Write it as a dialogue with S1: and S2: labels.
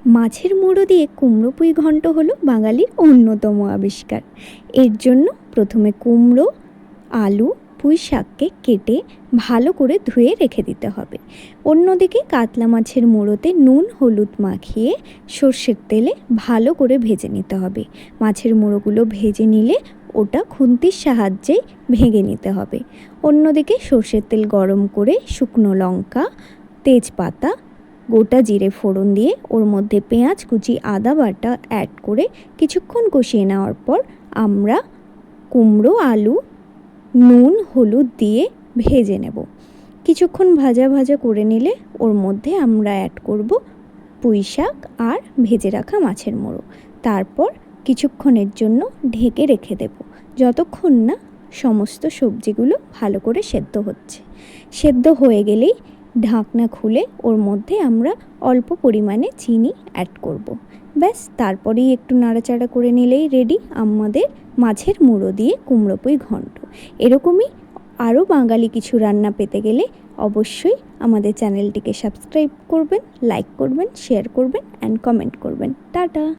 S1: মাছের মুড়ো দিয়ে কুমড়ো পুঁই ঘন্ট হলো বাঙালির অন্যতম আবিষ্কার। এর জন্য প্রথমে কুমড়ো, আলু, পুঁই শাককে কেটে ভালো করে ধুয়ে রেখে দিতে হবে। অন্যদিকে কাতলা মাছের মুড়োতে নুন হলুদ মাখিয়ে সর্ষের তেলে ভালো করে ভেজে নিতে হবে। মাছের মুড়োগুলো ভেজে নিলে ওটা খুন্তির সাহায্যে ভেঙে নিতে হবে। অন্যদিকে সর্ষের তেল গরম করে শুকনো লঙ্কা, তেজপাতা, গোটা জিরে ফোড়ন দিয়ে ওর মধ্যে পেঁয়াজ কুচি, আদা বাটা অ্যাড করে কিছুক্ষণ কষিয়ে নেওয়ার পর আমরা কুমড়ো, আলু, নুন হলুদ দিয়ে ভেজে নেব। কিছুক্ষণ ভাজা ভাজা করে নিলে ওর মধ্যে আমরা অ্যাড করব পুঁই শাক আর ভেজে রাখা মাছের মুড়ো। তারপর কিছুক্ষণের জন্য ঢেকে রেখে দেব, যতক্ষণ না সমস্ত সবজিগুলো ভালো করে সেদ্ধ হচ্ছে। সেদ্ধ হয়ে গেলেই ঢাকনা খুলে ওর মধ্যে আমরা অল্প পরিমাণে চিনি অ্যাড করব। ব্যাস, তারপরেই একটু নাড়াচাড়া করে নিলেই রেডি আমাদের মাছের মুড়ো দিয়ে কুমড়ো পুঁই ঘন্ট। এরকমই আরও বাঙালি কিছু রান্না পেতে গেলে অবশ্যই আমাদের চ্যানেলটিকে সাবস্ক্রাইব করবেন, লাইক করবেন, শেয়ার করবেন অ্যান্ড কমেন্ট করবেন। টাটা।